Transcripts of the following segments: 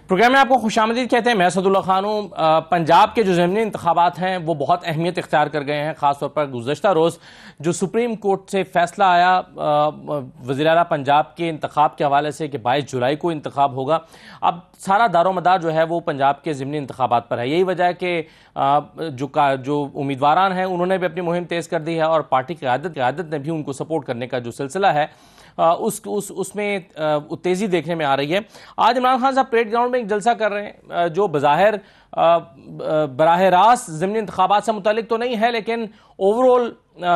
Programme में आपको खुशामदीद कहते हैं। मैं असदुल्ला खान हूँ। पंजाब के जो ज़मीनी इंतखाबात हैं वो बहुत अहमियत इख्तियार कर गए हैं। ख़ासतौर पर गुज़श्ता रोज़ जो सुप्रीम कोर्ट से फैसला आया वज़ीर आला पंजाब के इंतखाब के हवाले से कि 22 जुलाई को इंतखाब होगा। अब सारा दारोमदार जो है वो पंजाब के ज़मीनी इंतखाबात पर है। यही वजह है कि जो उम्मीदवारान हैं उन्होंने भी अपनी मुहिम तेज़ कर दी है और पार्टी की क़यादत ने भी उनको सपोर्ट करने का जो सिलसिला है उसमें तेज़ी देखने में आ रही है। आज इमरान खान साहब परेड ग्राउंड में एक जलसा कर रहे हैं जो बज़ाहिर बराह रास्त ज़मीनी इंतखाबात से मुतालिक तो नहीं है, लेकिन ओवरऑल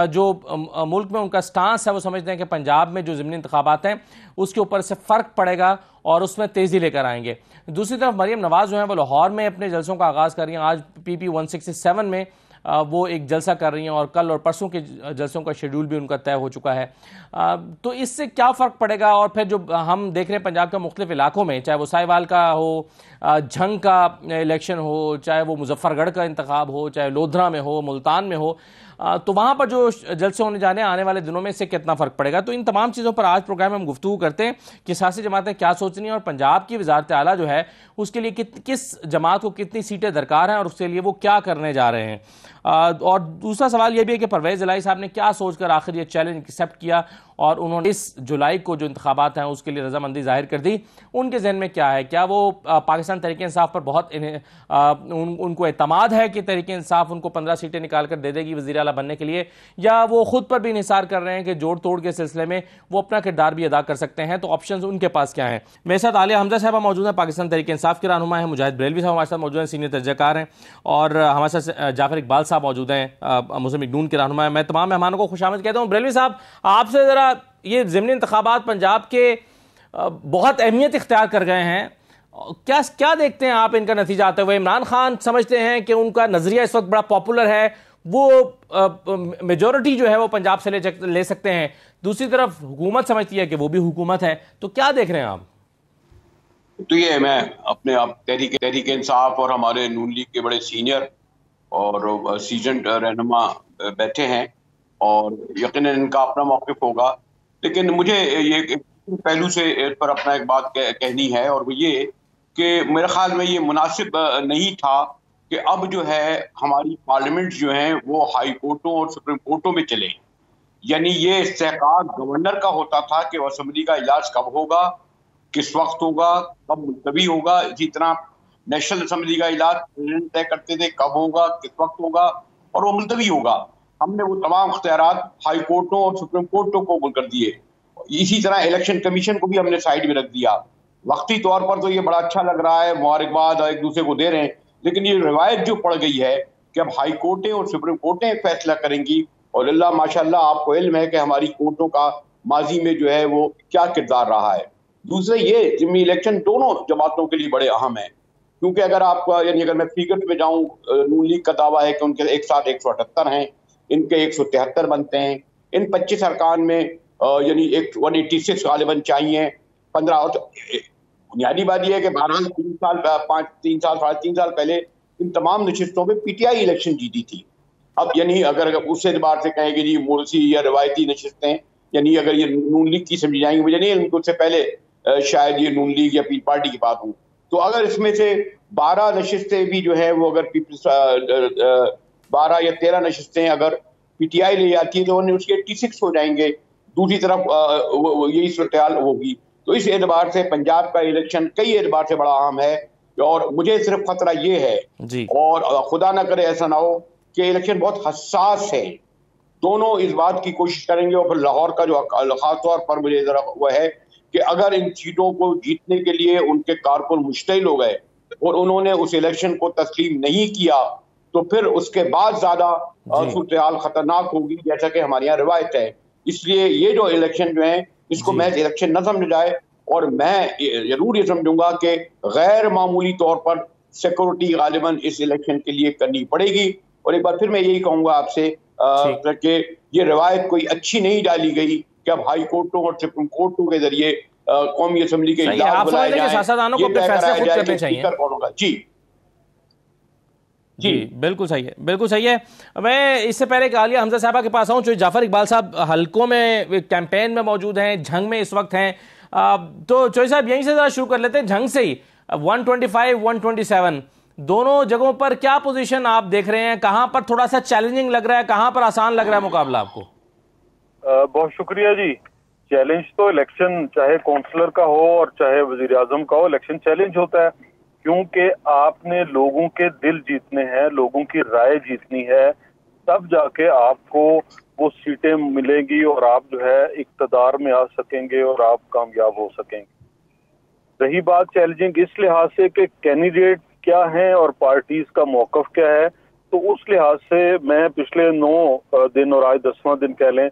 जो मुल्क में उनका स्टांस है वो समझते हैं कि पंजाब में जो ज़मीनी इंतखाबात हैं उसके ऊपर से फ़र्क पड़ेगा और उसमें तेज़ी लेकर आएंगे। दूसरी तरफ मरीम नवाज़ जो हैं वो लाहौर में अपने जलसों का आगाज़ कर रही हैं। आज PP 167 में वो एक जलसा कर रही हैं और कल और परसों के जलसों का शेड्यूल भी उनका तय हो चुका है। तो इससे क्या फ़र्क पड़ेगा? और फिर जो हम देख रहे हैं पंजाब के मुख्तलिफ इलाकों में, चाहे वो साहिवाल का हो, झंग का इलेक्शन हो, चाहे वो मुजफ्फरगढ़ का इंतखाब हो, चाहे लोधरा में हो, मुल्तान में हो, तो वहाँ पर जो जलसे होने जाने आने वाले दिनों में इससे कितना फ़र्क पड़ेगा। तो इन तमाम चीज़ों पर आज प्रोग्राम में हम गुफ्तगू करते हैं कि सियासी जमातें क्या सोच रही हैं और पंजाब की वज़ारत आला जो है उसके लिए किस जमात को कितनी सीटें दरकार हैं और उसके लिए वो क्या करने जा रहे हैं। और दूसरा सवाल यह भी है कि परवेज़ इलाही साहब ने क्या सोचकर आखिर ये चैलेंज एक्सेप्ट किया और उन्होंने इस जुलाई को जो इंतखाबात हैं उसके लिए रजामंदी जाहिर कर दी। उनके जहन में क्या है? क्या वो पाकिस्तान तहरीक इंसाफ पर बहुत उनको एतमाद है कि तहरीक इंसाफ उनको 15 सीटें निकाल कर दे देगी वज़ीर आला बनने के लिए, या वो खुद पर भी इंहिसार कर रहे हैं कि जोड़ तोड़ के सिलसिले में वो अपना किरदार भी अदा कर सकते हैं? तो ऑप्शन उनके पास क्या है? मेरे साथ आलिया हमजा साहब मौजूद हैं, पाकिस्तान तहरीक इंसाफ के रहनुमा हैं। मुजाहिद बरेलवी साहब हमारे साथ मौजूद हैं, सीनियर तर्जकार हैं। और हमारे साथ जाफर इकबाल साहब मौजूद हैं, मुस्लिम लीग नून के रहनुमा हैं। मैं तमाम मेहमानों को खुशामद कहता हूँ। बरेलवी साहब, आपसे ज़रा ये ज़मीनी इंतखाबात पंजाब के बहुत अहमियत इख्तियार कर गए हैं, क्या देखते हैं आप इनका नतीजा आते हुए? इमरान खान समझते हैं कि उनका नज़रिया इस वक्त बड़ा पॉपुलर है, वो मेजॉरिटी जो है वो पंजाब से ले सकते हैं। दूसरी तरफ हुकूमत समझती है कि वो भी हुकूमत है। तो क्या देख रहे हैं आप? तो ये मैं अपने आप तहरीक इंसाफ और हमारे नून लीग के बड़े सीनियर और सीजन रहनुमा बैठे हैं और यकीनन इनका अपना मौक़िफ़ होगा, लेकिन मुझे ये एक पहलू से इस पर अपना एक बात कहनी है और वो ये कि मेरे ख्याल में ये मुनासिब नहीं था कि अब जो है हमारी पार्लियामेंट जो है वो हाई कोर्टों और सुप्रीम कोर्टों में चले। यानी ये इस्तेहकाक गवर्नर का होता था कि असेंबली का इजलास कब होगा, किस वक्त होगा, कब मुलतवी होगा। इसी तरह नेशनल असेंबली का इजलास प्रेसिडेंट तय करते थे कब होगा, किस वक्त होगा और वो मुलतवी होगा। हमने वो तमाम इख्तियारात हाई कोर्टों और सुप्रीम कोर्टों को कर दिए। इसी तरह इलेक्शन कमीशन को भी हमने साइड में रख दिया। वक्ती तौर पर तो ये बड़ा अच्छा लग रहा है, मुबारकबाद एक दूसरे को दे रहे हैं, लेकिन ये रिवायत जो पड़ गई है कि अब हाई कोर्टें और सुप्रीम कोर्टें फैसला करेंगी और अल्लाह माशाल्लाह आपको इल्म है कि हमारी कोर्टों का माजी में जो है वो क्या किरदार रहा है। दूसरे ये जिम्मी इलेक्शन दोनों जमातों के लिए बड़े अहम है, क्योंकि अगर आपका यानी अगर मैं फिगर में जाऊं, नून लीग का दावा है कि उनके एक साथ 178 हैं, इनके 173 बनते हैं। इन 25 अरकान में यानी 186 गालिबन चाहिए। 15 बुनियादी बात यह है कि 3 साल पहले इन तमाम नशिस्तों में PTI इलेक्शन जीती थी। अब यानी अगर उस एतबार से कहेंगे जी मोरसी या रवायती नशिस्तें, यानी अगर ये नून लीग की समझी जाएंगी, मुझे नहीं उनको उससे पहले शायद ये नून लीग या पीपल पार्टी की बात हो, तो अगर इसमें से 12 नशिस्तें भी जो है वो अगर 12 या 13 नशिस्तें अगर PTI ले जाती है तो उन्हें उसके 86 हो जाएंगे। दूसरी तरफ यही सूरत होगी। तो इस एतबार से पंजाब का इलेक्शन कई एतबार से बड़ा अहम है और मुझे सिर्फ खतरा ये है जी, और खुदा ना करे ऐसा ना हो कि इलेक्शन बहुत हसास है। दोनों इस बात की कोशिश करेंगे और फिर लाहौर का जो खास तौर पर मुझे जरा वह है कि अगर इन सीटों को जीतने के लिए उनके कारकुन मुश्तिल हो गए और उन्होंने उस इलेक्शन को तस्लीम नहीं किया तो फिर उसके बाद ज्यादा सूरत खतरनाक होगी, जैसा कि हमारे यहाँ रिवायत है। इसलिए ये जो इलेक्शन जो है इसको मैं इलेक्शन न समझ जाए और मैं जरूर ये समझूंगा कि गैर मामूली तौर पर सिक्योरिटी गालिबन इस इलेक्शन के लिए करनी पड़ेगी। और एक बार फिर मैं यही कहूंगा आपसे कि ये रिवायत कोई अच्छी नहीं डाली गई कि अब हाई कोर्टों और सुप्रीम कोर्टों के जरिए कौमी असेंबली के इजलास बुलाए जाए। जी बिल्कुल सही है, बिल्कुल सही है। मैं इससे पहले आलिया हमजा साहबा के पास आऊँ, जो जाफर इकबाल साहब हल्कों में कैंपेन में मौजूद हैं, झंग में इस वक्त हैं, तो चोई साहब यहीं से ज़रा शुरू कर लेते हैं झंग से ही। 125, 127 दोनों जगहों पर क्या पोजीशन आप देख रहे हैं? कहां पर थोड़ा सा चैलेंजिंग लग रहा है, कहां पर आसान लग रहा है मुकाबला आपको? बहुत शुक्रिया जी। चैलेंज तो इलेक्शन चाहे काउंसलर का हो और चाहे वजीर आजम का हो, इलेक्शन चैलेंज होता है, क्योंकि आपने लोगों के दिल जीतने हैं, लोगों की राय जीतनी है, तब जाके आपको वो सीटें मिलेंगी और आप जो है इक्तदार में आ सकेंगे और आप कामयाब हो सकेंगे। रही बात चैलेंजिंग इस लिहाज से कि कैंडिडेट क्या है और पार्टीज का मौकफ क्या है, तो उस लिहाज से मैं पिछले 9 दिन और आज 10वां दिन कह लें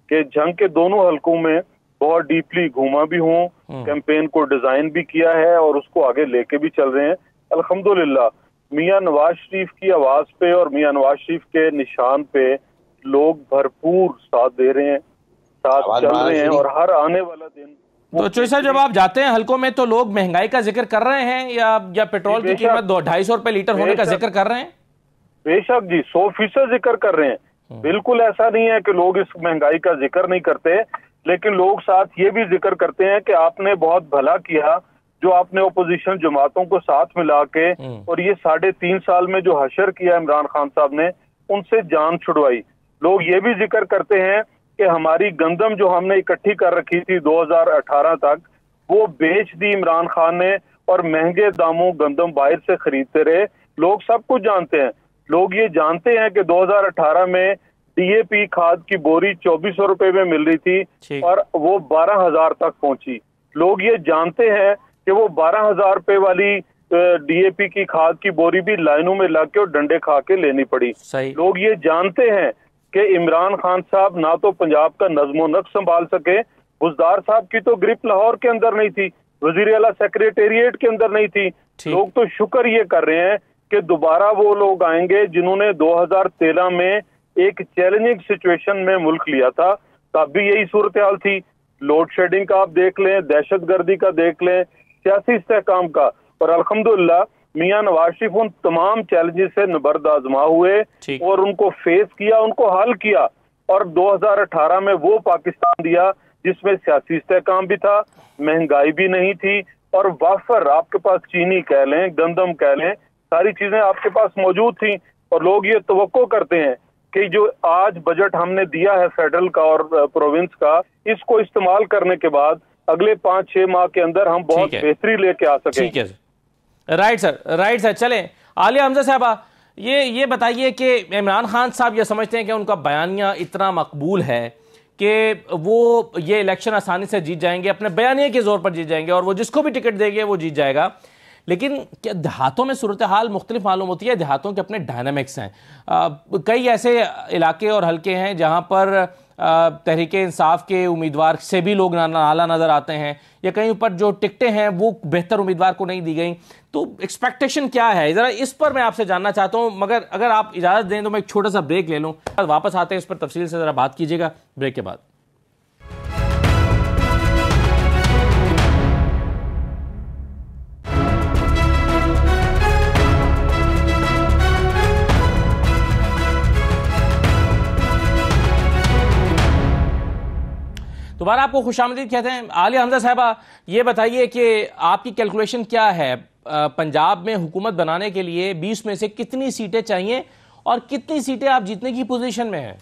कि जंग के दोनों हलकों में बहुत डीपली घूमा भी हूँ, कैंपेन को डिजाइन भी किया है और उसको आगे लेके भी चल रहे हैं। अल्हम्दुलिल्लाह मियां नवाज शरीफ की आवाज पे और मियां नवाज शरीफ के निशान पे लोग भरपूर साथ दे रहे हैं, साथ चल रहे हैं और हर आने वाला दिन। तो चौधरी साहब, जब आप जाते हैं हलकों में तो लोग महंगाई का जिक्र कर रहे हैं या पेट्रोल की कीमत 250 रुपए लीटर होने का जिक्र कर रहे हैं? बेशक जी, 100% जिक्र कर रहे हैं। बिल्कुल ऐसा नहीं है कि लोग इस महंगाई का जिक्र नहीं करते, लेकिन लोग साथ ये भी जिक्र करते हैं कि आपने बहुत भला किया जो आपने ओपोजिशन जमातों को साथ मिला के और ये 3.5 साल में जो हशर किया इमरान खान साहब ने, उनसे जान छुड़वाई। लोग ये भी जिक्र करते हैं कि हमारी गंदम जो हमने इकट्ठी कर रखी थी 2018 तक, वो बेच दी इमरान खान ने और महंगे दामों गंदम बाहर से खरीदते रहे। लोग सब कुछ जानते हैं। लोग ये जानते हैं कि 2018 में डीएपी खाद की बोरी 2400 रुपए में मिल रही थी और वो 12,000 तक पहुंची। लोग ये जानते हैं कि वो 12,000 रुपए वाली डीएपी की खाद की बोरी भी लाइनों में लग के और डंडे खा के लेनी पड़ी। लोग ये जानते हैं कि इमरान खान साहब ना तो पंजाब का नज़्मो नक्श संभाल सके, बुज़दार साहब की तो ग्रिप लाहौर के अंदर नहीं थी, वजीर आला सेक्रेटेरिएट के अंदर नहीं थी। लोग तो शुक्र ये कर रहे हैं कि दोबारा वो लोग आएंगे जिन्होंने 2013 में एक चैलेंजिंग सिचुएशन में मुल्क लिया था, तब भी यही सूरत हाल थी। लोड शेडिंग का आप देख लें, दहशतगर्दी का देख लें, सियासी इस्तेहकाम का, और अल्हम्दुलिल्लाह मियां नवाज शरीफ उन तमाम चैलेंजेस से नबर्द आजमा हुए और उनको फेस किया, उनको हल किया और 2018 में वो पाकिस्तान दिया जिसमें सियासी इस्तेहकाम भी था, महंगाई भी नहीं थी और वाफर आपके पास चीनी कह लें, गंदम कह लें, सारी चीजें आपके पास मौजूद थी। और लोग ये तवक्को करते हैं कि जो आज बजट हमने दिया है फेडरल का और प्रोविंस का, इसको इस्तेमाल करने के बाद अगले 5-6 माह के अंदर हम बहुत बेहतरी लेके आ सकें। ठीक है, राइट सर। चलें, आलिया हमजा साहबा, ये बताइए कि इमरान खान साहब ये समझते हैं कि उनका बयानिया इतना मकबूल है कि वो ये इलेक्शन आसानी से जीत जाएंगे, अपने बयानिया के जोर पर जीत जाएंगे और वो जिसको भी टिकट देंगे वो जीत जाएगा, लेकिन क्या देहातों में सूरत हाल मुख्तलिफ मालूम होती है? देहातों के अपने डायनामिक्स हैं। कई ऐसे इलाके और हल्के हैं जहां पर तहरीक इंसाफ के उम्मीदवार से भी लोग नाला नजर आते हैं, या कहीं पर जो टिकटें हैं वो बेहतर उम्मीदवार को नहीं दी गई। तो एक्सपेक्टेशन क्या है, जरा इस पर मैं आपसे जानना चाहता हूं, मगर अगर आप इजाजत दें तो मैं एक छोटा सा ब्रेक ले लूं, वापस आते हैं इस पर तफसील से जरा बात कीजिएगा ब्रेक के बाद। दोबारा आपको खुशामदीद कहते हैं। आलिया हमजा साहबा, ये बताइए कि आपकी कैलकुलेशन क्या है, पंजाब में हुकूमत बनाने के लिए 20 में से कितनी सीटें चाहिए और कितनी सीटें आप जीतने की पोजीशन में हैं?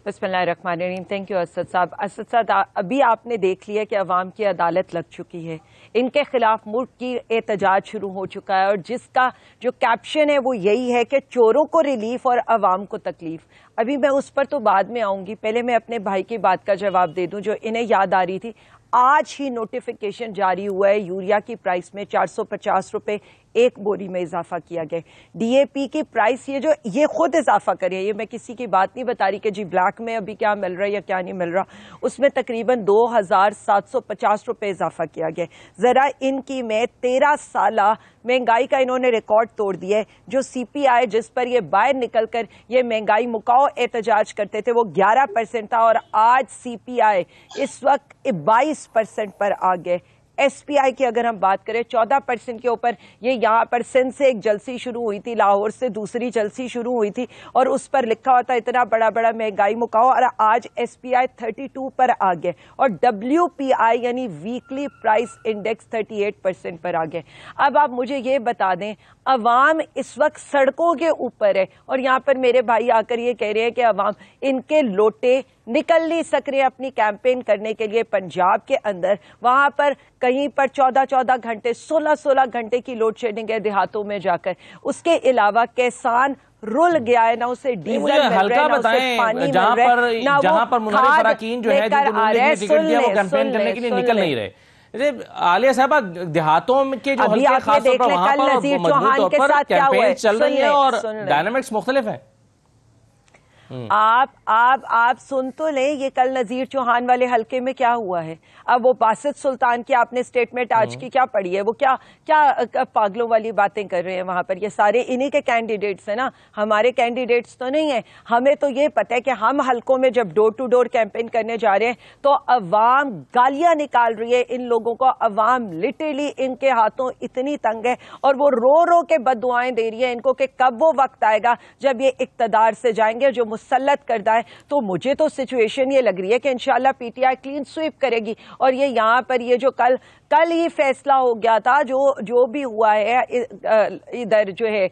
बिस्मिल्लाहिर्रहमानिर्रहीम। थैंक यू असद साहब। असद साहब, अभी आपने देख लिया कि अवाम की अदालत लग चुकी है, इनके खिलाफ मुल्क की एहतजाज शुरू हो चुका है और जिसका जो कैप्शन है वो यही है कि चोरों को रिलीफ और अवाम को तकलीफ। अभी मैं उस पर तो बाद में आऊंगी, पहले मैं अपने भाई की बात का जवाब दे दूं जो इन्हें याद आ रही थी। आज ही नोटिफिकेशन जारी हुआ है, यूरिया की प्राइस में 450 रुपए एक बोरी में इजाफा किया गया। डीएपी की प्राइस ये खुद इजाफा करिए, ये मैं किसी की बात नहीं बता रही कि जी ब्लैक में अभी क्या मिल रहा है या क्या नहीं मिल रहा, उसमें तकरीबन 2750 रुपए इजाफा किया गया। जरा इनकी में 13 साला महंगाई का इन्होंने रिकॉर्ड तोड़ दिया है। जो सीपीआई जिस पर ये बाहर निकलकर ये महंगाई मुकाओ एहतजाज करते थे वो 11% था और आज सीपीआई इस वक्त 22% पर आ गए। SPI की अगर हम बात करें 14% के ऊपर, ये यहाँ पर सिंध से एक जलसी शुरू हुई थी, लाहौर से दूसरी जलसी शुरू हुई थी और उस पर लिखा हुआ था इतना बड़ा बड़ा महंगाई मुकाओ, और आज SPI 32 पर आ गए और WPI यानी वीकली प्राइस इंडेक्स 38% पर आ गए। अब आप मुझे ये बता दें, अवाम इस वक्त सड़कों के ऊपर है और यहाँ पर मेरे भाई आकर ये कह रहे हैं कि अवाम इनके लोटे निकल नहीं सक रहे अपनी कैंपेन करने के लिए पंजाब के अंदर। वहां पर कहीं पर 14-14 घंटे 16-16 घंटे की लोड शेडिंग है देहातों में जाकर। उसके अलावा किसान रुल गया है, ना उसे डीजल मिल रहा है, ना उसे पानी मिल रहा है, ना जहां पर वो मुनव्वर खाद फराकीन जो है लेकर आ रहे हैं। टिकट दिया वो कैंपेन करने के लिए निकल नहीं रहे। आलिया साहबा, देहातों के जो हल्के खास तौर पर वहां पर मजबूत तौर पर कैंपेन चल रही है और डायनामिक्स मुख्तलिफ है। आप सुन तो लें, ये कल नजीर चौहान वाले हलके में क्या हुआ है। अब वो बासित सुल्तान की आपने स्टेटमेंट आज की क्या पढ़ी है, वो क्या पागलों वाली बातें कर रहे हैं वहां पर। ये सारे इन्हीं के कैंडिडेट्स हैं ना, हमारे कैंडिडेट्स तो नहीं है। हमें तो ये पता है कि हम हलकों में जब डोर टू डोर कैंपेन करने जा रहे हैं तो अवाम गालियां निकाल रही है इन लोगों को। अवाम लिटरली इनके हाथों इतनी तंग है और वो रो रो के बद्दुआएं दे रही है इनको कि कब वो वक्त आएगा जब ये इक्तदार से जाएंगे, जो मुसल्लत करता है। तो मुझे तो सिचुएशन ये लग रही है कि इंशाल्लाह PTI क्लीन स्वीप करेगी। और ये यहाँ पर ये जो कल ही फैसला हो गया था, जो भी हुआ है इधर जो है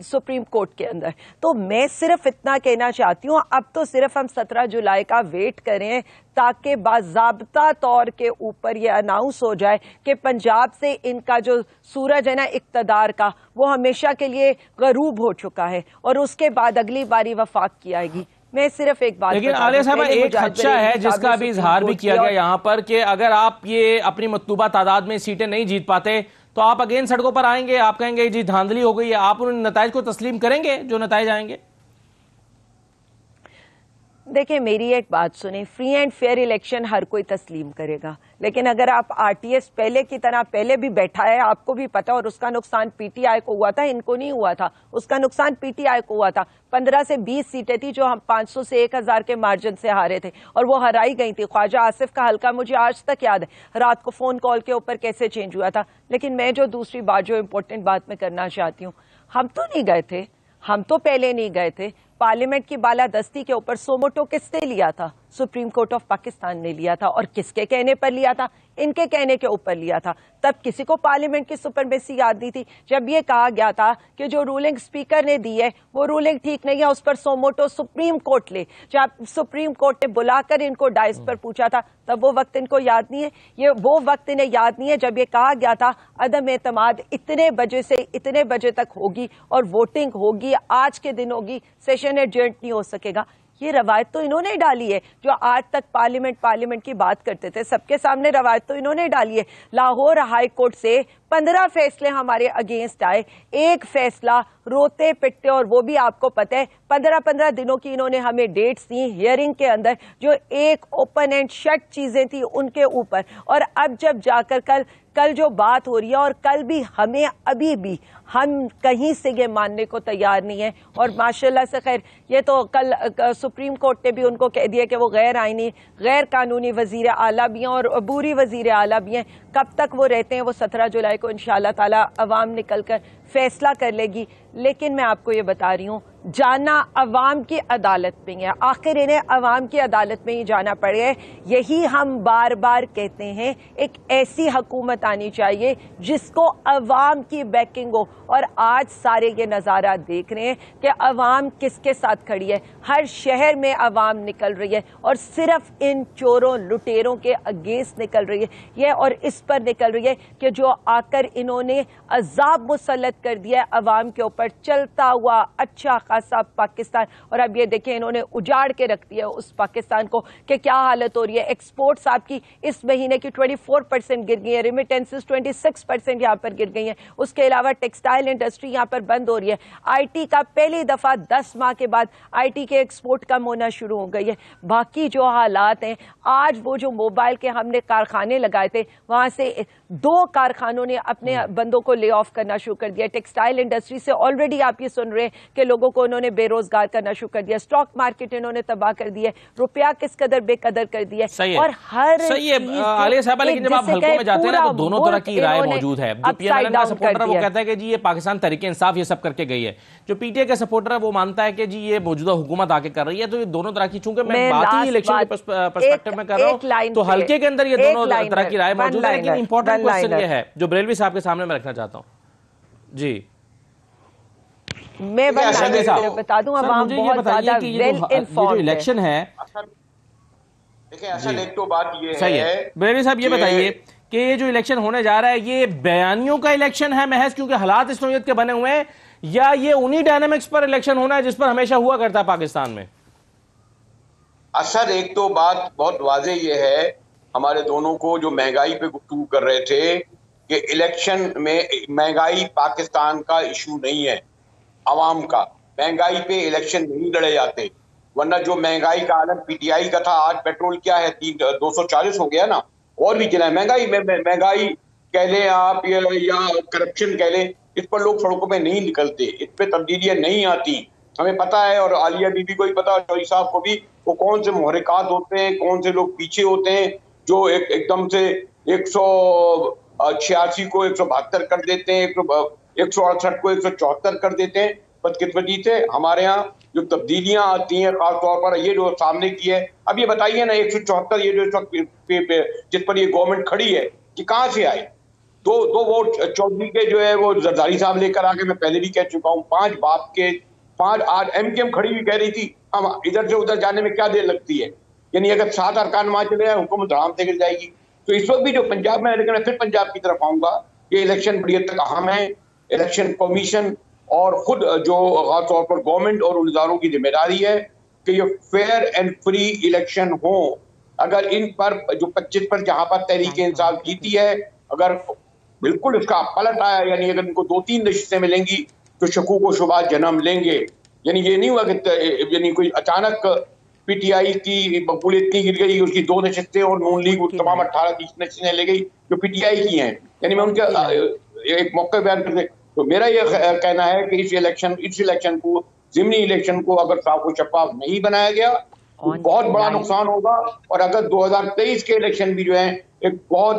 सुप्रीम कोर्ट के अंदर, तो मैं सिर्फ इतना कहना चाहती हूँ, अब तो सिर्फ हम 17 जुलाई का वेट करें ताकि बाज़ाब्ता तौर के ऊपर ये अनाउंस हो जाए कि पंजाब से इनका जो सूरज है ना इक्तदार का, वो हमेशा के लिए गरूब हो चुका है और उसके बाद अगली बारी वफाक की आएगी। मैं सिर्फ एक बात, लेकिन आलिया साहब एक खदशा है जिसका अभी इजहार भी किया गया यहाँ पर कि अगर आप ये अपनी मतलूबा तादाद में सीटें नहीं जीत पाते तो आप अगेन सड़कों पर आएंगे, आप कहेंगे जी धांधली हो गई है, आप उन नताइज को तस्लीम करेंगे जो नताइज आएंगे। देखिए मेरी एक बात सुने, फ्री एंड फेयर इलेक्शन हर कोई तस्लीम करेगा, लेकिन अगर आप RTS पहले की तरह पहले भी बैठा है, आपको भी पता, और उसका नुकसान PTI को हुआ था, इनको नहीं हुआ था, उसका नुकसान PTI को हुआ था। 15 से 20 सीटें थी जो हम 500 से 1000 के मार्जिन से हारे थे और वो हराई गई थी। ख्वाजा आसिफ का हल्का मुझे आज तक याद है रात को फोन कॉल के ऊपर कैसे चेंज हुआ था। लेकिन मैं जो दूसरी बात, जो इंपॉर्टेंट बात मैं करना चाहती हूँ, हम तो नहीं गए थे, हम तो पहले नहीं गए थे। पार्लियामेंट की बालादस्ती के ऊपर सोमोटो किसने लिया था? सुप्रीम कोर्ट ऑफ पाकिस्तान ने लिया था। और किसके कहने पर लिया था? इनके कहने के ऊपर लिया था। तब किसी को पार्लियामेंट की सुपरमेसी याद नहीं थी जब ये कहा गया था कि जो रूलिंग स्पीकर ने दी है वो रूलिंग ठीक नहीं है, उस पर सोमोटो सुप्रीम कोर्ट ले। जब सुप्रीम कोर्ट ने बुलाकर इनको डाइस पर पूछा था तब वो वक्त इनको याद नहीं है। ये वो वक्त इन्हें याद नहीं है जब ये कहा गया था अदम एतमाद इतने बजे से इतने बजे तक होगी और वोटिंग होगी, आज के दिन होगी, सेशन एडजर्न नहीं हो सकेगा। ये रवायत तो इन्होंने डाली है। जो आज तक पार्लियामेंट की बात करते थे, सबके सामने रवायत तो इन्होंने डाली है। लाहौर हाई कोर्ट से 15 फैसले हमारे अगेंस्ट आए, एक फैसला रोते पिटते, और वो भी आपको पता है 15-15 दिनों की इन्होंने हमें डेट्स दी हियरिंग के अंदर, जो एक ओपन एंड शट चीजें थी उनके ऊपर। और अब जब जाकर कल जो बात हो रही है, और कल भी हमें अभी भी हम कहीं से ये मानने को तैयार नहीं है। और माशाल्लाह से खैर ये तो कल सुप्रीम कोर्ट ने भी उनको कह दिया कि वो गैर आईनी गैर कानूनी वजीर आला भी हैं और अबूरी वजीर आला भी हैं। कब तक वो रहते हैं वो 17 जुलाई को इंशाअल्लाह ताला अवाम निकल कर फैसला कर लेगी। लेकिन मैं आपको ये बता रही हूँ, जाना अवाम की अदालत में है, आखिर इन्हें अवाम की अदालत में ही जाना पड़े। यही हम बार बार कहते हैं, एक ऐसी हुकूमत आनी चाहिए जिसको अवाम की बैकिंग हो। और आज सारे ये नज़ारा देख रहे हैं कि अवाम किसके साथ खड़ी है। हर शहर में अवाम निकल रही है और सिर्फ इन चोरों लुटेरों के अगेंस्ट निकल रही है ये, और इस पर निकल रही है कि जो आकर इन्होंने अजाब मुसल्लत कर दिया है अवाम के ऊपर, चलता हुआ अच्छा खासा पाकिस्तान। और अब ये देखें इन्होंने उजाड़ के रख दिया उस पाकिस्तान को कि क्या हालत हो रही है। एक्सपोर्ट्स आपकी इस महीने की 24% गिर गई है, रेमिटेंसेस 26% यहाँ पर गिर गई हैं। उसके अलावा टेक्सटाइल इंडस्ट्री यहाँ पर बंद हो रही है। IT का पहली दफा 10 माह के बाद IT के एक्सपोर्ट कम होना शुरू हो गई है। बाकी जो हालात हैं, आज वो जो मोबाइल के हमने कारखाने लगाए थे वहां से 2 कारखानों ने अपने बंदों को ले ऑफ करना शुरू कर दिया। टेक्सटाइल इंडस्ट्री से ऑलरेडी आप ये सुन रहे हैं कि लोगों को उन्होंने बेरोजगार करना शुरू कर दिया, स्टॉक मार्केट इन्होंने तबाह कर दिया, रुपया किस कदर बेकदर कर दिया। और हर सही है आलिया साहब, लेकिन जब आप हल्कों में जाते हैं ना तो दोनों तरह की राय मौजूद है। जो पीएमएल का सपोर्टर है वो कहता है कि जी ये पाकिस्तान तहरीक इंसाफ ये सब करके गई है, जो पीटीआई का सपोर्टर है वो मानता है कि जी ये मौजूदा हुकूमत आके कर रही है। तो ये दोनों तरह की, चूंकि मैं बात ही इलेक्शन के पर्सपेक्टिव में कर रहा हूं, तो हल्के के अंदर ये दोनों तरह की राय मौजूद है। लेकिन इंपॉर्टेंट क्वेश्चन ये है जो बरेलवी साहब के सामने मैं रखना चाहता हूं। जी मैं बता दूं, अब मुझे ये बताइए कि ये जो इलेक्शन है, देखिए असल एक तो बात ये सही है बरेलवी साहब, ये बताइए कि ये जो इलेक्शन होने जा रहा है ये बयानियों का इलेक्शन है महज क्योंकि हालात इस नौयत के बने हुए हैं, या ये उन्हीं डायनामिक्स पर इलेक्शन होना है जिस पर हमेशा हुआ करता है पाकिस्तान में? असर एक तो बात बहुत वाजे ये है, हमारे दोनों को जो महंगाई पे गुफ्तगू कर रहे थे कि इलेक्शन में महंगाई पाकिस्तान का इशू नहीं है, आवाम का। महंगाई पे इलेक्शन नहीं लड़े जाते, वरना जो महंगाई का आलम पीटीआई का था, आज पेट्रोल क्या है 240 हो गया ना, और भी चला महंगाई कह लें आप या करप्शन कह लें, इस पर लोग सड़कों पे नहीं निकलते, इस पे तब्दीलियां नहीं आती। हमें पता है और आलिया बीबी को भी पता है, चौधरी साहब को भी, वो कौन से मुहर्रिकात होते हैं, कौन से लोग पीछे होते हैं जो एकदम से 186 को 172 कर देते हैं, 168 को 174 कर देते हैं। बदकिस्मती से हमारे यहाँ जो तब्दीलियां आती हैं, खासतौर पर ये जो सामने की है, अब ये बताइए ना 174 ये जो इस वक्त जिस पर ये गवर्नमेंट खड़ी है कि कहाँ से आई? दो वोट चौधरी के जो है वो जरदारी साहब लेकर आके, मैं पहले भी कह चुका हूँ, 5 बाप के 5 आज एमकेएम खड़ी हुई कह रही थी हम इधर से उधर जाने में क्या देर लगती है, यानी अगर 7 अरकान वहां चले जाए हुकूमत आराम से गिर जाएगी। तो इस वक्त भी जो पंजाब में, लेकिन मैं फिर पंजाब की तरफ आऊंगा, ये इलेक्शन बड़ी हद तक अहम है। इलेक्शन कमीशन और खुद जो खासतौर पर गवर्नमेंट और इदारों की जिम्मेदारी है कि ये फेयर एंड फ्री इलेक्शन हो। अगर इन पर जो 25 पर जहां पर तहरीक इंसाफ जीती है, अगर बिल्कुल इसका पलट आया, यानी अगर इनको 2-3 नशिस्तें मिलेंगी तो शकूक व शुबा जन्म लेंगे। यानी ये नहीं हुआ कि यानी कोई अचानक पीटीआई की मकबूलियत इतनी गिर गई, उसकी 2 नशिस्तें और नून लीग तमाम 18-30 नशिस्तें ले गई जो पीटीआई की हैं। यानी मैं उनका एक मौके बयान कर दे, तो मेरा ये कहना है कि इस इलेक्शन को, ज़िमनी इलेक्शन को अगर साफ व शफाफ नहीं बनाया गया तो बहुत बड़ा नुकसान होगा। और अगर 2023 के इलेक्शन भी जो है एक बहुत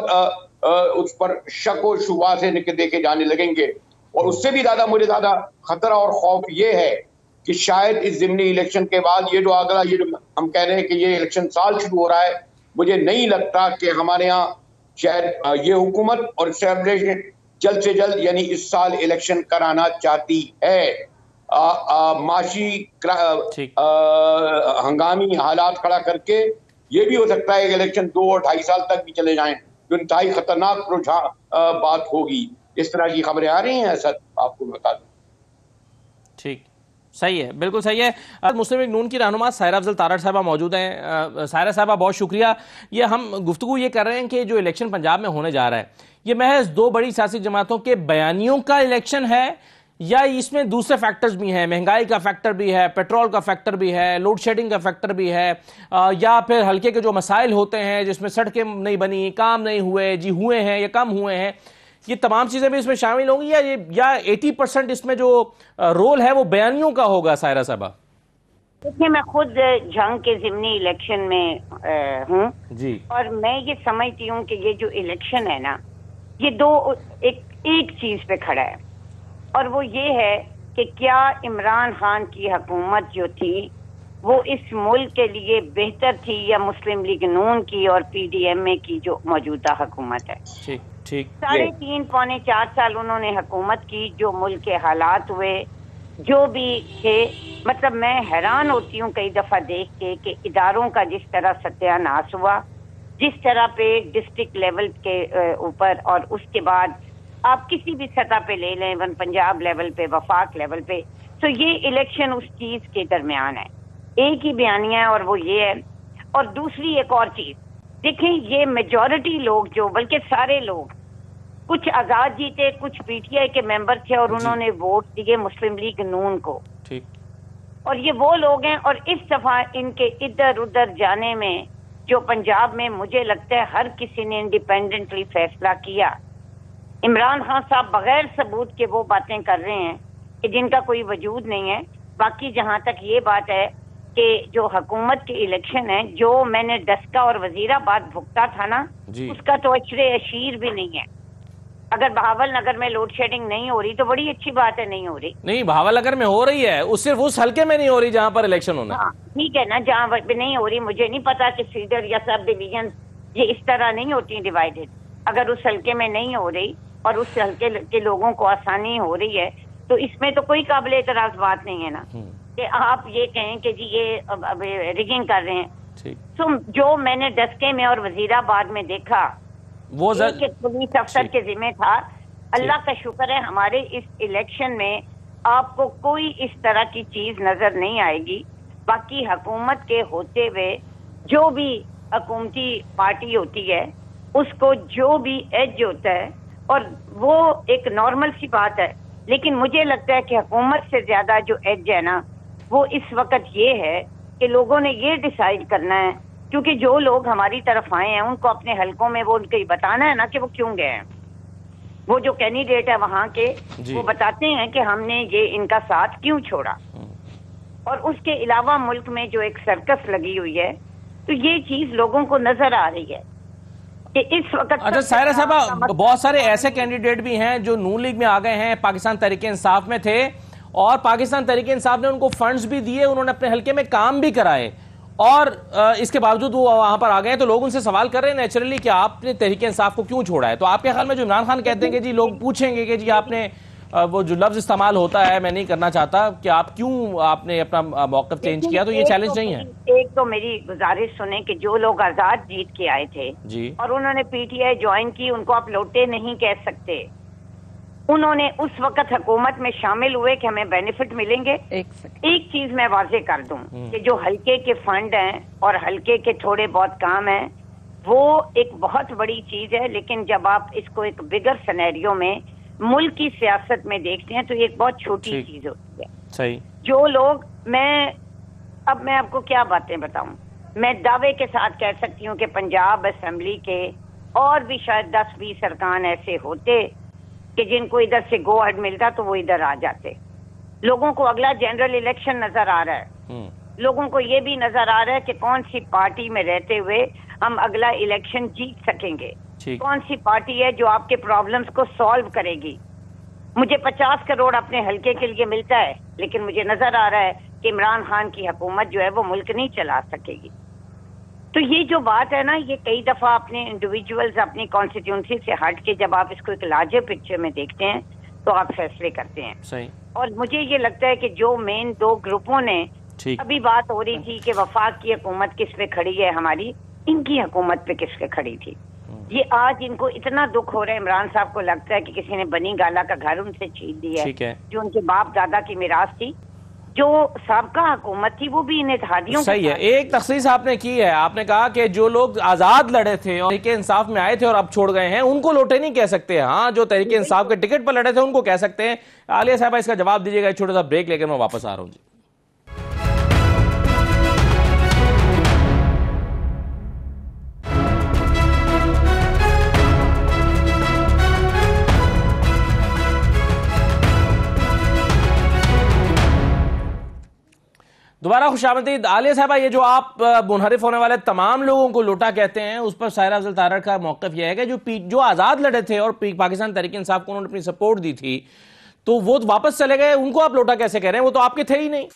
उस पर शक और शुबा से देखे जाने लगेंगे। और उससे भी मुझे ज्यादा खतरा और खौफ ये है कि शायद इस ज़िमनी इलेक्शन के बाद ये जो अगला, ये जो हम कह रहे हैं कि ये इलेक्शन साल शुरू हो रहा है, मुझे नहीं लगता कि हमारे यहाँ शायद ये हुकूमत और एस्टेब्लिशमेंट जल्द से जल्द यानी इस साल इलेक्शन कराना चाहती है। माशी हंगामी हालात खड़ा करके ये भी हो सकता है कि इलेक्शन 2 और 2.5 साल तक भी चले जाएं, जो इंतहाई खतरनाक बात होगी। इस तरह की खबरें आ रही हैं, ऐसा आपको बता दूं। ठीक, सही है, बिल्कुल सही है। मुस्लिम लीग नून की रहनुमा सायरा अफजल तारड़ साहबा मौजूद हैं। सायरा साहबा बहुत शुक्रिया। ये हम गुफ्तगू ये कर रहे हैं कि जो इलेक्शन पंजाब में होने जा रहा है ये महज 2 बड़ी सियासी जमातों के बयानियों का इलेक्शन है, या इसमें दूसरे फैक्टर्स भी हैं, महंगाई का फैक्टर भी है, पेट्रोल का फैक्टर भी है, लोड शेडिंग का फैक्टर भी है, या फिर हल्के के जो मसाइल होते हैं जिसमें सड़कें नहीं बनी, काम नहीं हुए, जी हुए हैं या कम हुए हैं, ये तमाम चीजें भी इसमें शामिल होंगी, या 80% इसमें जो रोल है वो बयानियों का होगा? सायरा साहबा, देखिए मैं खुद जंग के ज़िमनी इलेक्शन में हूँ जी, और मैं ये समझती हूँ कि ये जो इलेक्शन है ना, ये एक चीज पे खड़ा है, और वो ये है कि क्या इमरान खान की हुकूमत जो थी वो इस मुल्क के लिए बेहतर थी या मुस्लिम लीग नून की और पीडीएमए की जो मौजूदा हुकूमत है। ठीक ठीक, 3.5-4 साल उन्होंने हुकूमत की, जो मुल्क के हालात हुए जो भी थे, मतलब मैं हैरान होती हूँ कई दफा देख के कि इदारों का जिस तरह सत्यानाश हुआ, जिस तरह पे डिस्ट्रिक्ट लेवल के ऊपर, और उसके बाद आप किसी भी सतह पे ले लें, वन पंजाब लेवल पे, वफाक लेवल पे, तो ये इलेक्शन उस चीज के दरमियान है। एक ही बयानिया है और वो ये है। और दूसरी एक और चीज देखें, ये मेजॉरिटी लोग जो, बल्कि सारे लोग, कुछ आजाद जीते, कुछ पीटीआई के मेंबर थे और उन्होंने वोट दिए मुस्लिम लीग नून को। ठीक, और ये वो लोग हैं, और इस दफा इनके इधर उधर जाने में जो पंजाब में मुझे लगता है हर किसी ने इंडिपेंडेंटली फैसला किया। इमरान खान साहब बगैर सबूत के वो बातें कर रहे हैं कि जिनका कोई वजूद नहीं है। बाकी जहां तक ये बात है कि जो हुकूमत के इलेक्शन है, जो मैंने डस्का और वजीराबाद भुगता था ना, उसका तो अशरे अशीर भी नहीं है। अगर बहावल नगर में लोड शेडिंग नहीं हो रही तो बड़ी अच्छी बात है, नहीं हो रही। नहीं, बहावल नगर में हो रही है, सिर्फ उस हल्के में नहीं हो रही जहां पर इलेक्शन होना। हाँ ठीक है ना, जहाँ पर नहीं हो रही, मुझे नहीं पता कि फीडर या सब डिवीजन ये इस तरह नहीं होती डिवाइडेड। अगर उस हल्के में नहीं हो रही और उस हल्के के लोगों को आसानी हो रही है तो इसमें तो कोई काबिल एतराज बात नहीं है ना कि आप ये कहें कि जी ये रिगिंग कर रहे हैं। तो जो मैंने डस्के में और वजीराबाद में देखा वो पुलिस अफसर के जिम्मे था। अल्लाह का शुक्र है हमारे इस इलेक्शन में आपको कोई इस तरह की चीज नजर नहीं आएगी। बाकी हुकूमत के होते हुए जो भी हुकूमती पार्टी होती है उसको जो भी एज होता है और वो एक नॉर्मल सी बात है, लेकिन मुझे लगता है कि हुकूमत से ज्यादा जो एज है ना वो इस वक्त ये है कि लोगों ने ये डिसाइड करना है, क्योंकि जो लोग हमारी तरफ आए हैं उनको अपने हलकों में वो उनको बताना है ना कि वो क्यों गए हैं। वो जो कैंडिडेट है वहां के वो बताते हैं कि हमने ये इनका साथ क्यों छोड़ा। और उसके अलावा मुल्क में जो एक सर्कस लगी हुई है तो ये चीज लोगों को नजर आ रही है कि इस वक्त। अच्छा सायरा साहबा, बहुत सारे ऐसे कैंडिडेट भी हैं जो नून लीग में आ गए हैं, पाकिस्तान तहरीक इंसाफ में थे और पाकिस्तान तहरीक इंसाफ ने उनको फंड्स भी दिए, उन्होंने अपने हल्के में काम भी कराए और इसके बावजूद वो वहां पर आ गए। तो लोग उनसे सवाल कर रहे हैं नेचुरली कि आपने तहरीक इंसाफ को क्यों छोड़ा है। तो आपके ख्याल में जो इमरान खान कहते हैं कि जी लोग पूछेंगे कि जी आपने वो जो लफ्ज इस्तेमाल होता है मैं नहीं करना चाहता कि आप क्यों आपने अपना मौक़िफ़ चेंज किया, तो ये चैलेंज नहीं है। एक तो मेरी गुजारिश सुने कि जो लोग आजाद जीत के आए थे जी और उन्होंने पीटीआई ज्वाइन की, उनको आप लौटे नहीं कह सकते। उन्होंने उस वक्त हुकूमत में शामिल हुए कि हमें बेनिफिट मिलेंगे। एक चीज मैं वाजे कर दूं कि जो हल्के के फंड हैं और हल्के के थोड़े बहुत काम हैं वो एक बहुत बड़ी चीज है, लेकिन जब आप इसको एक बिगर सिनेरियो में मुल्क की सियासत में देखते हैं तो ये एक बहुत छोटी चीज होती है। सही। जो लोग मैं आपको क्या बातें बताऊं, मैं दावे के साथ कह सकती हूँ कि पंजाब असेंबली के और भी शायद 10-20 अरकान ऐसे होते कि जिनको इधर से गो हेड मिलता तो वो इधर आ जाते। लोगों को अगला जनरल इलेक्शन नजर आ रहा है, लोगों को ये भी नजर आ रहा है कि कौन सी पार्टी में रहते हुए हम अगला इलेक्शन जीत सकेंगे, कौन सी पार्टी है जो आपके प्रॉब्लम्स को सॉल्व करेगी। मुझे 50 करोड़ अपने हल्के के लिए मिलता है, लेकिन मुझे नजर आ रहा है कि इमरान खान की हुकूमत जो है वो मुल्क नहीं चला सकेगी। तो ये जो बात है ना, ये कई दफा अपने इंडिविजुअल्स अपनी कॉन्स्टिट्यूंसी से हट के जब आप इसको एक लार्जर पिक्चर में देखते हैं तो आप फैसले करते हैं। सही। और मुझे ये लगता है कि जो मेन दो ग्रुपों ने अभी बात हो रही थी कि वफाक की हुकूमत किस पे खड़ी है, हमारी इनकी हुकूमत पे किस पे खड़ी थी, ये आज इनको इतना दुख हो रहा है। इमरान साहब को लगता है कि किसी ने बनी गाला का घर उनसे छीन दिया है, जो उनके बाप दादा की मिरास थी, जो साबका हुकूमत थी वो भी इन इत्तेहादियों। सही है। एक तखसीस आपने की है, आपने कहा कि जो लोग आजाद लड़े थे और तहरीक इंसाफ में आए थे और अब छोड़ गए हैं उनको लौटे नहीं कह सकते। हाँ, जो तहरीक इंसाफ के टिकट पर लड़े थे उनको कह सकते हैं। आलिया साहबा इसका जवाब दीजिएगा, एक छोटा सा ब्रेक लेकर मैं वापस आ रहा हूँ जी। दोबारा खुशामदीद। आलिया साहबा, ये जो आप मुनहरिफ होने वाले तमाम लोगों को लोटा कहते हैं उस पर सायरा अफजल तारड़ का मौक़िफ़ यह है कि जो आज़ाद लड़े थे और पाकिस्तान तहरीक इंसाफ को उन्होंने अपनी सपोर्ट दी थी तो वो वापस चले गए, उनको आप लोटा कैसे कह रहे हैं, वो तो आपके थे ही नहीं।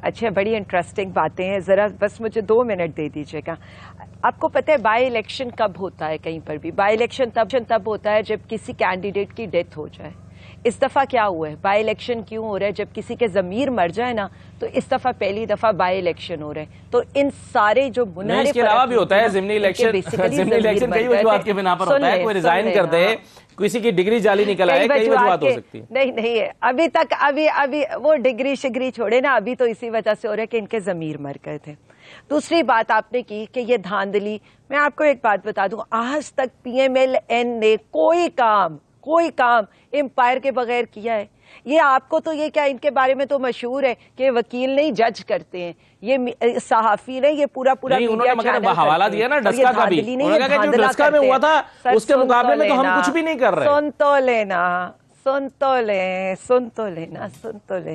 अच्छा, बड़ी इंटरेस्टिंग बातें हैं, जरा बस मुझे 2 मिनट दे दीजिएगा। आपको पता है बाई इलेक्शन कब होता है? कहीं पर भी बाई इलेक्शन तब होता है जब किसी कैंडिडेट की डेथ हो जाए। इस दफा क्या हुआ है, बाई इलेक्शन क्यों हो रहा है? जब किसी के जमीर मर जाए ना तो इस दफा पहली दफा बाई इलेक्शन हो रहे हैं। तो इन सारे जो मुनारिफ, इसके अलावा भी होता है ज़िमनी इलेक्शन कई वजूहात के बिना पर होता है, कोई रिजाइन कर दे, किसी की डिग्री जाली निकल आए, कई वजूहात हो सकती है। नहीं है अभी तक, अभी वो डिग्री शिग्री छोड़े ना, अभी तो इसी वजह से हो रहा है कि इनके जमीर मर गए थे। दूसरी बात आपने की कि ये धांधली, मैं आपको एक बात बता दूं, आज तक PMLN ने कोई काम एम्पायर के बगैर किया है? ये आपको तो ये क्या, इनके बारे में तो मशहूर है कि वकील नहीं जज करते हैं, ये सहाफी नहीं, ये पूरा उन्होंने हवाला दिया ना डस्का का भी, उन्होंने कहा कि जो डस्का में हुआ था उसके मुकाबले में तो हम कुछ भी नहीं कर रहे। सुन तो ले।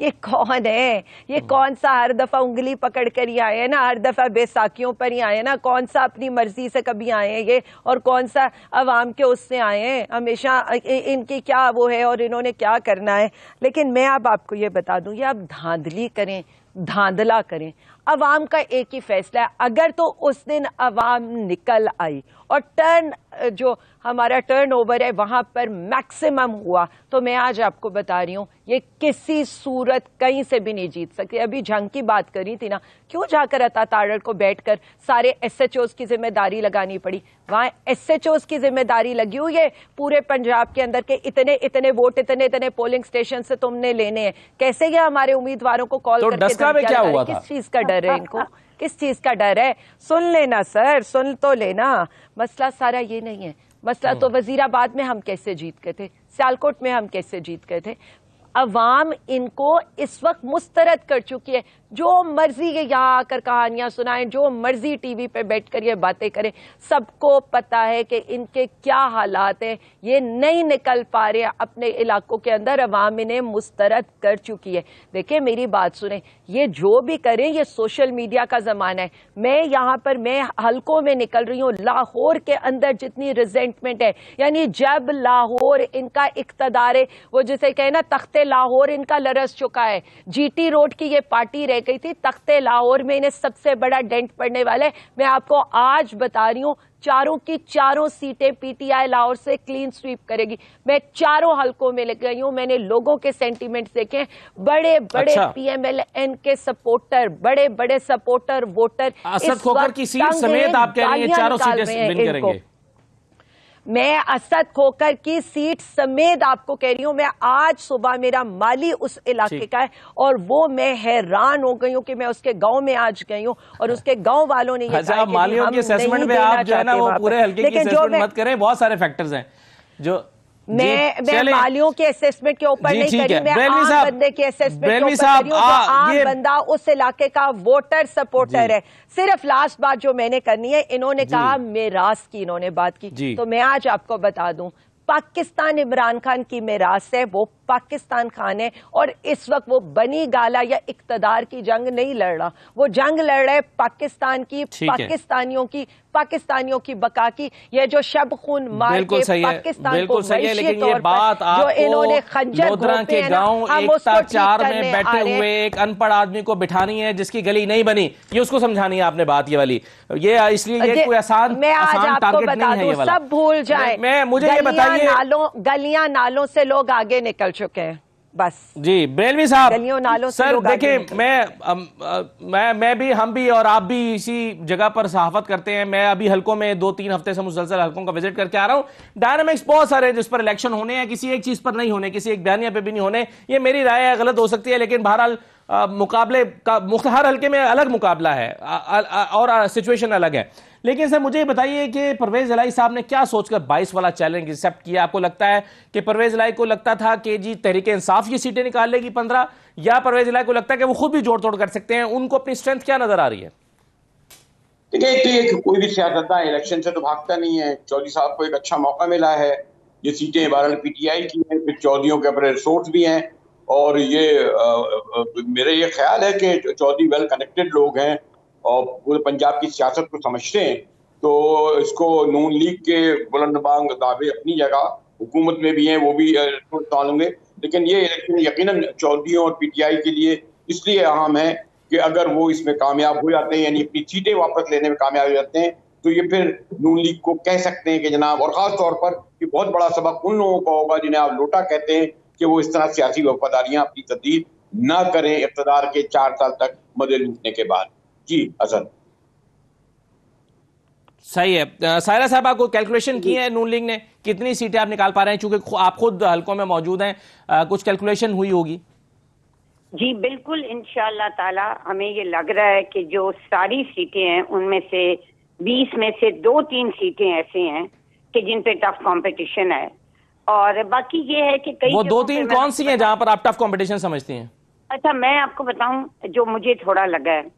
ये कौन है? ये कौन सा हर दफा उंगली पकड़ कर ही आए हैं ना, हर दफा बैसाखियों पर ही आए हैं ना, कौन सा अपनी मर्जी से कभी आए हैं ये, और कौन सा अवाम के उससे आए हैं? हमेशा इनकी क्या वो है और इन्होंने क्या करना है। लेकिन मैं अब आपको ये बता दूं, ये आप धांधली करें, धांधला करें, अवाम का एक ही फैसला है। अगर तो उस दिन अवाम निकल आई और जो हमारा टर्नओवर है वहां पर मैक्सिमम हुआ, तो मैं आज आपको बता रही हूं ये किसी सूरत कहीं से भी नहीं जीत सकती। अभी जंग की बात करी थी ना, क्यों जाकर अता तारड़ को बैठकर सारे SHOs की जिम्मेदारी लगानी पड़ी? वहां SHOs की जिम्मेदारी लगी हुई है पूरे पंजाब के अंदर के इतने इतने वोट, इतने इतने पोलिंग स्टेशन से तुमने लेने हैं। कैसे ये हमारे उम्मीदवारों को कॉल करके क्या हुआ था? किस चीज का डर है इनको? किस चीज का डर है? सुन लेना सर, सुन तो लेना। मसला सारा ये नहीं है। मसला तो वजीराबाद में हम कैसे जीत गए थे, सियालकोट में हम कैसे जीत गए थे। अवाम इनको इस वक्त मुस्तरद कर चुकी है। जो मर्जी ये यहाँ आकर कहानियां सुनाएं, जो मर्जी टीवी पे बैठकर ये बातें करें, सबको पता है कि इनके क्या हालात हैं। ये नहीं निकल पा रहे अपने इलाकों के अंदर, अवाम इन्हें मुस्तरद कर चुकी है। देखिए मेरी बात सुने, ये जो भी करें, ये सोशल मीडिया का जमाना है। मैं यहाँ पर मैं हलकों में निकल रही हूँ, लाहौर के अंदर जितनी रिजेंटमेंट है, यानी जब लाहौर इनका इक्तदार है, वो जिसे कहे ना तख्ते लाहौर इनका लरस चुका है। GT रोड की ये पार्टी रह गई थी, तख्ते लाहौर में इन्हें सबसे बड़ा डेंट पड़ने वाला है। मैं आपको आज बता रही हूं, चारों की चारों सीटें PTI लाहौर से क्लीन स्वीप करेगी। मैं चारों हलकों में लग गई हूं, मैंने लोगों के सेंटीमेंट्स देखे, बड़े बड़े PMLN के सपोर्टर, बड़े बड़े सपोर्टर वोटर असद खोकर की सीट समेत आप कह रही हैं चारों सीटें विन करेंगे। मैं असद खोकर की सीट समेत आपको कह रही हूं। मैं आज सुबह, मेरा माली उस इलाके का है और वो मैं हैरान हो गई हूं कि मैं उसके गांव में आज गई हूं और उसके गांव वालों ने ये कहा कि मालियों की असेसमेंट में आप जो है ना वो पूरे हल्के की असेसमेंट मत करें, बहुत सारे फैक्टर्स हैं जो मैं मालियों के असेसमेंट के ऊपर नहीं करी, मैं आम बंदे के असेसमेंट के ऊपर करी हूं। जो आम बंदा उस इलाके का वोटर सपोर्टर है। सिर्फ लास्ट बात जो मैंने करनी है, इन्होंने कहा मेरास की, इन्होंने बात की, तो मैं आज आपको बता दूं, पाकिस्तान इमरान खान की मेरास है, वो पाकिस्तान खान है और इस वक्त वो बनी गाला या इक्तदार की जंग नहीं लड़ रहा, वो जंग लड़ रहा है पाकिस्तान की, पाकिस्तानियों की बका की। ये जो शब खून मार के पाकिस्तान को लेकिन ये बात जो इन्होंने खंजर के गांव एकता 4 में बैठे हुए एक अनपढ़ आदमी को बिठानी है जिसकी गली नहीं बनी, ये उसको समझानी है आपने बात ये वाली। ये इसलिए ये कोई आसान मैं आज आपको बता दूं, सब भूल जाए। मुझे ये बताइए, गलियां नालों से लोग आगे निकल चुके हैं बस। जी बेलवी साहब, गलियों नालों से सर देखिए, मैं भी, हम भी और आप भी इसी जगह पर सहाफत करते हैं। मैं अभी हलकों में 2-3 हफ्ते से मुसलसल हलकों का विजिट करके आ रहा हूं। डायनामिक्स बहुत सारे हैं जिस पर इलेक्शन होने हैं, किसी एक चीज पर नहीं होने, किसी एक बयानिया पे भी नहीं होने। ये मेरी राय है, गलत हो सकती है, लेकिन बहरहाल मुकाबले का हर हल्के में अलग मुकाबला है और सिचुएशन अलग है। लेकिन सर मुझे बताइए कि परवेज इलाही साहब ने क्या सोचकर 22 वाला चैलेंज एक्सेप्ट किया? आपको लगता है कि परवेज इलाही को लगता था कि जी तहरीक इंसाफ की सीटें निकाल लेगी 15, या परवेज इलाही को लगता है कि वो खुद भी जोड़ तोड़ कर सकते हैं? उनको अपनी स्ट्रेंथ क्या नजर आ रही है? देखिए, कोई भी सियासतदान इलेक्शन से तो भागता नहीं है। चौधरी साहब को एक अच्छा मौका मिला है। ये सीटें बहरहाल PTI की हैं, फिर चौधरीयों के अपने रिसोर्स भी हैं और ये मेरा ये ख्याल है कि चौधरी वेल कनेक्टेड लोग हैं और पूरे पंजाब की सियासत को समझते हैं। तो इसको नून लीग के बुलंदबांग दावे अपनी जगह, हुकूमत में भी हैं, वो भी टालेंगे। लेकिन ये इलेक्शन यकीनन चौधरीयों और PTI के लिए इसलिए अहम है कि अगर वो इसमें कामयाब हो जाते हैं, यानी अपनी सीटें वापस लेने में कामयाब हो जाते हैं, तो ये फिर नून लीग को कह सकते हैं कि जनाब, और खास तौर पर ये बहुत बड़ा सबक उन लोगों का होगा जिन्हें आप लोटा कहते हैं, कि वो इस तरह सियासी वफादारियां अपनी तब्दील न करें इक़्तिदार के 4 साल तक मदे लूटने के बाद। जी असद सही है। सायरा साहब, आपको कैलकुलेशन की है नून लीग ने, कितनी सीटें आप निकाल पा रहे हैं? चूंकि आप खुद हलकों में मौजूद हैं, कुछ कैलकुलेशन हुई होगी? जी बिल्कुल, इंशाअल्लाह ताला हमें ये लग रहा है कि जो सारी सीटें हैं उनमें से 20 में से 2-3 सीटें ऐसे हैं कि जिन पे टफ कंपटीशन है, और बाकी ये है कि कई वो 2-3 कौन सी हैं जहां पर आप टफ कंपटीशन समझती हैं? अच्छा, मैं आपको बताऊं जो मुझे थोड़ा लगा है।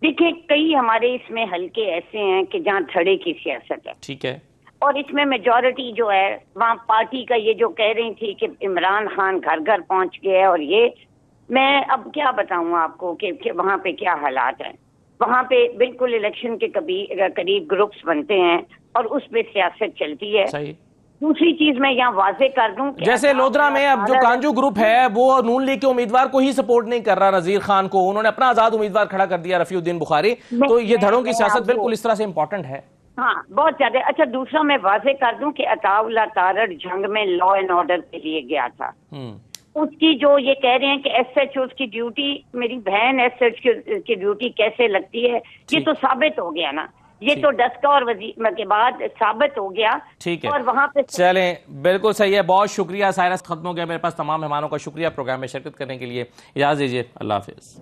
देखिए, कई हमारे इसमें हल्के ऐसे हैं कि जहां धड़े की सियासत है। ठीक है। और इसमें मेजॉरिटी जो है वहाँ पार्टी का ये जो कह रही थी कि इमरान खान घर घर पहुंच गए और ये, मैं अब क्या बताऊं आपको कि वहाँ पे क्या हालात हैं। वहाँ पे बिल्कुल इलेक्शन के करीब ग्रुप्स बनते हैं और उस पे सियासत चलती है। सही। दूसरी चीज मैं यहाँ वाजे कर दूं, जैसे लोधरा में अब जो कांजू ग्रुप है वो नून लीग के उम्मीदवार को ही सपोर्ट नहीं कर रहा, नजीर खान को, उन्होंने अपना आजाद उम्मीदवार खड़ा कर दिया रफीउद्दीन बुखारी। तो ये धड़ों की सियासत बिल्कुल इस तरह से इंपॉर्टेंट है। हाँ, बहुत ज्यादा। अच्छा, दूसरा मैं वाजे कर दूं कि अताउल्लाह तारड़ जंग में लॉ एंड ऑर्डर के लिए गया था। उसकी जो ये कह रहे हैं कि SHO की ड्यूटी, मेरी बहन SHO की ड्यूटी कैसे लगती है, ये तो साबित हो गया ना। ये तो डस्का और वजीर के बाद साबित हो गया। ठीक है, और वहां पे चलें, बिल्कुल सही है। बहुत शुक्रिया सायरा, खत्म हो गया मेरे पास। तमाम मेहमानों का शुक्रिया प्रोग्राम में शिरकत करने के लिए। इजाज़त दीजिए, अल्लाह हाफिज।